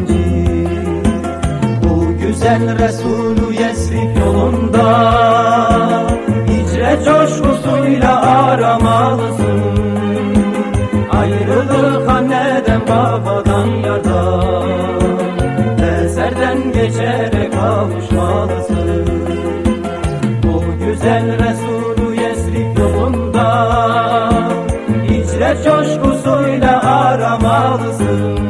incir. Bu güzel Resulü Yesrib yolunda hicret coşkusuyla aramalısın. Ayrılık anneden babadan yardan, eserden geçerek kavuşmalısın. Bu güzel Resulü Yesrib yolunda hicret coşkusuyla aramalısın.